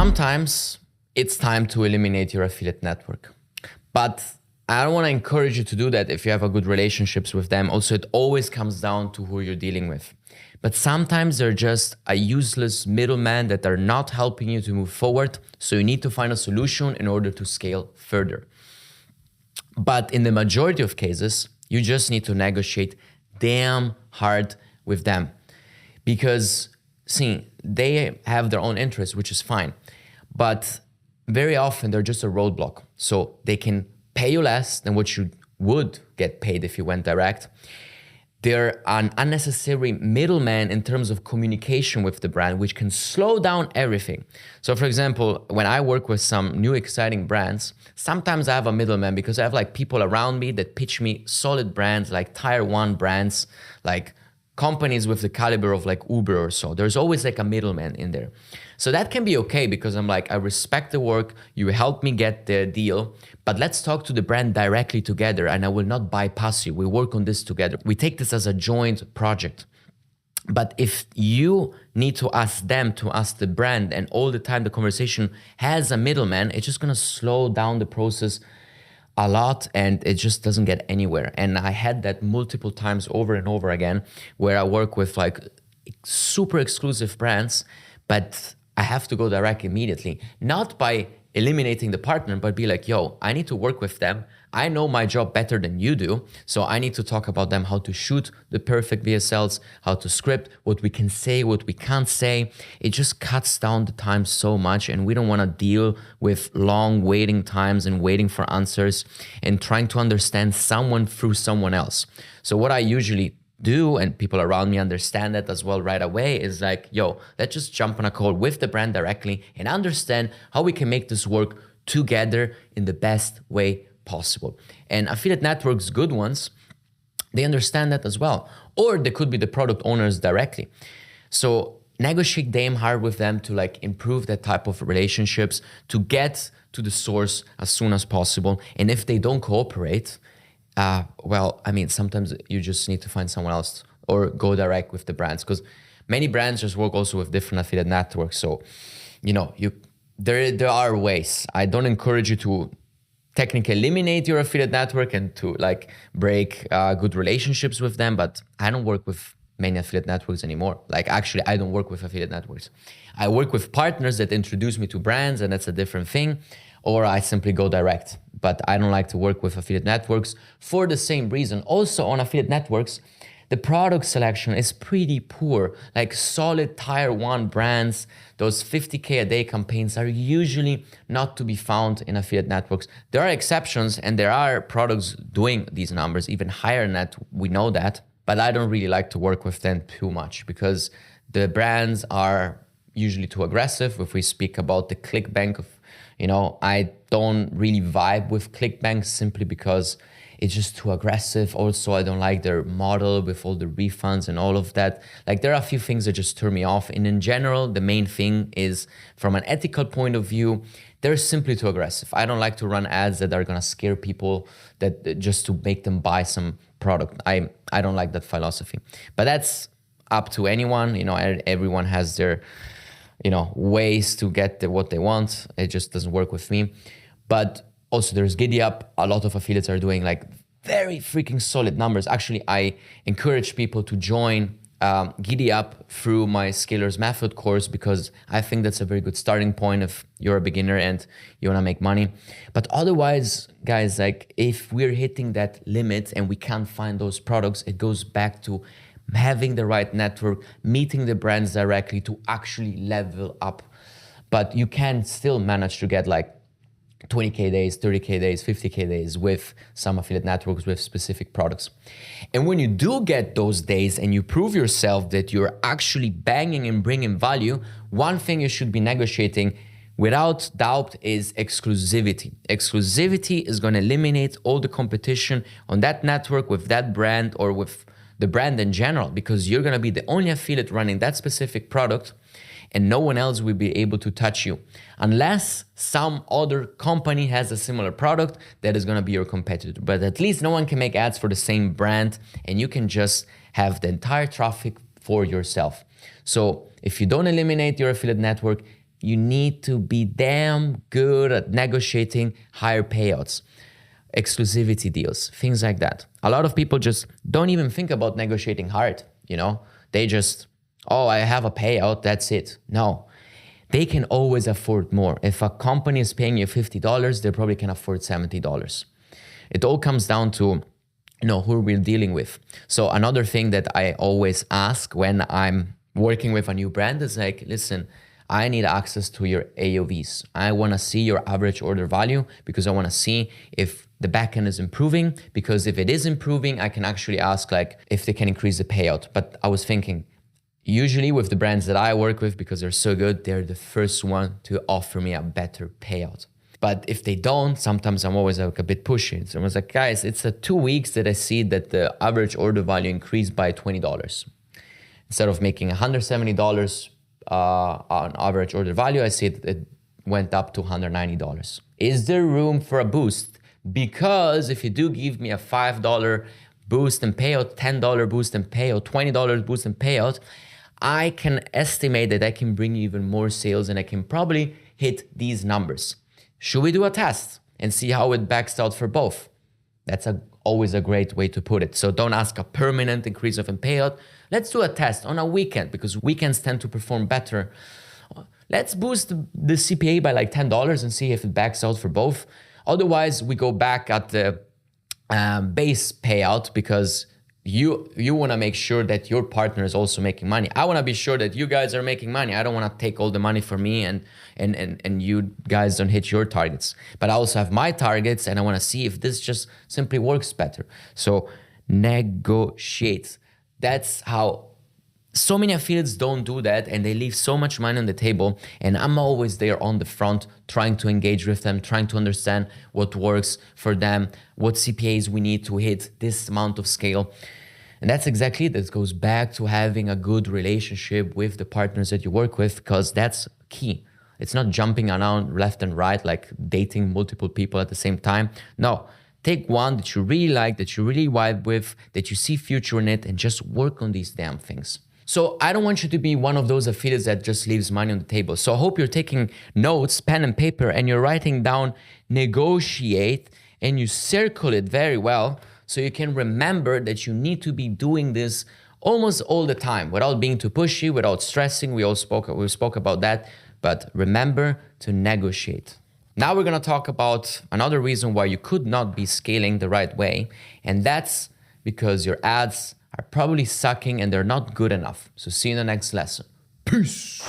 Sometimes it's time to eliminate your affiliate network, but I don't want to encourage you to do that if you have a good relationships with them. Also, it always comes down to who you're dealing with. But sometimes they're just a useless middleman that are not helping you to move forward. So you need to find a solution in order to scale further. But in the majority of cases, you just need to negotiate damn hard with them. Because, see, they have their own interests, which is fine. But very often they're just a roadblock. So they can pay you less than what you would get paid if you went direct. They're an unnecessary middleman in terms of communication with the brand, which can slow down everything. So for example, when I work with some new exciting brands, sometimes I have a middleman because I have like people around me that pitch me solid brands, like tier 1 brands, like companies with the caliber of like Uber or so. There's always like a middleman in there. So that can be okay because I'm like, I respect the work, you help me get the deal, but let's talk to the brand directly together and I will not bypass you. We work on this together. We take this as a joint project. But if you need to ask them to ask the brand and all the time the conversation has a middleman, it's just gonna slow down the process a lot and it just doesn't get anywhere. And I had that multiple times over and over again where I work with like super exclusive brands, but I have to go direct immediately, not by eliminating the partner, but be like, yo, I need to work with them. I know my job better than you do. So I need to talk about them, how to shoot the perfect VSLs, how to script, what we can say, what we can't say. It just cuts down the time so much. And we don't want to deal with long waiting times and waiting for answers and trying to understand someone through someone else. So what I usually do, and people around me understand that as well right away, is like, yo, let's just jump on a call with the brand directly and understand how we can make this work together in the best way possible. And affiliate networks, good ones, they understand that as well. Or they could be the product owners directly. So negotiate damn hard with them to like improve that type of relationships, to get to the source as soon as possible. And if they don't cooperate, well, I mean, sometimes you just need to find someone else or go direct with the brands, because many brands just work also with different affiliate networks. So, you know, there are ways. I don't encourage you to technically eliminate your affiliate network and to like break good relationships with them, but I don't work with many affiliate networks anymore. Like actually, I don't work with affiliate networks. I work with partners that introduce me to brands, and that's a different thing. Or I simply go direct. But I don't like to work with affiliate networks for the same reason. Also on affiliate networks, the product selection is pretty poor. Like solid tier 1 brands, those 50K a day campaigns are usually not to be found in affiliate networks. There are exceptions and there are products doing these numbers, even higher than that, we know that. But I don't really like to work with them too much because the brands are usually too aggressive. If we speak about the ClickBank, I don't really vibe with ClickBank simply because it's just too aggressive. Also, I don't like their model with all the refunds and all of that. Like there are a few things that just turn me off. And in general, the main thing is from an ethical point of view, they're simply too aggressive. I don't like to run ads that are gonna scare people that just to make them buy some product. I don't like that philosophy, but that's up to anyone. Everyone has their ways to get what they want. It just doesn't work with me. But also there's GiddyUp. A lot of affiliates are doing like very freaking solid numbers. Actually, I encourage people to join GiddyUp through my Scalers Method course because I think that's a very good starting point if you're a beginner and you wanna make money. But otherwise, guys, like if we're hitting that limit and we can't find those products, it goes back to having the right network, meeting the brands directly to actually level up. But you can still manage to get like 20K days, 30K days, 50K days with some affiliate networks with specific products. And when you do get those days and you prove yourself that you're actually banging and bringing value, one thing you should be negotiating without doubt is exclusivity. Exclusivity is going to eliminate all the competition on that network with that brand or with the brand in general, because you're gonna be the only affiliate running that specific product and no one else will be able to touch you unless some other company has a similar product that is gonna be your competitor. But at least no one can make ads for the same brand and you can just have the entire traffic for yourself. So if you don't eliminate your affiliate network, you need to be damn good at negotiating higher payouts, exclusivity deals, things like that. A lot of people just don't even think about negotiating hard, They just, oh, I have a payout, that's it. No, they can always afford more. If a company is paying you $50, they probably can afford $70. It all comes down to who we're dealing with. So another thing that I always ask when I'm working with a new brand is like, listen, I need access to your AOVs. I want to see your average order value because I want to see if the backend is improving, because if it is improving, I can actually ask like if they can increase the payout. But I was thinking, usually with the brands that I work with, because they're so good, they're the first one to offer me a better payout. But if they don't, sometimes I'm always like a bit pushy. So I was like, guys, it's 2 weeks that I see that the average order value increased by $20. Instead of making $170 on average order value, I see that it went up to $190. Is there room for a boost? Because if you do give me a $5 boost in payout, $10 boost in payout, $20 boost in payout, I can estimate that I can bring you even more sales and I can probably hit these numbers. Should we do a test and see how it backs out for both? That's always a great way to put it. So don't ask a permanent increase of in payout. Let's do a test on a weekend because weekends tend to perform better. Let's boost the CPA by like $10 and see if it backs out for both. Otherwise, we go back at the base payout because you want to make sure that your partner is also making money. I want to be sure that you guys are making money. I don't want to take all the money for me and you guys don't hit your targets. But I also have my targets and I want to see if this just simply works better. So negotiate. That's how so many affiliates don't do that and they leave so much money on the table. And I'm always there on the front trying to engage with them, trying to understand what works for them, what CPAs we need to hit this amount of scale. And that's exactly it. This goes back to having a good relationship with the partners that you work with because that's key. It's not jumping around left and right, like dating multiple people at the same time. No, take one that you really like, that you really vibe with, that you see future in it, and just work on these damn things. So I don't want you to be one of those affiliates that just leaves money on the table. So I hope you're taking notes, pen and paper, and you're writing down negotiate, and you circle it very well so you can remember that you need to be doing this almost all the time without being too pushy, without stressing. We spoke about that, but remember to negotiate. Now we're gonna talk about another reason why you could not be scaling the right way, and that's because your ads are probably sucking and they're not good enough. So see you in the next lesson. Peace.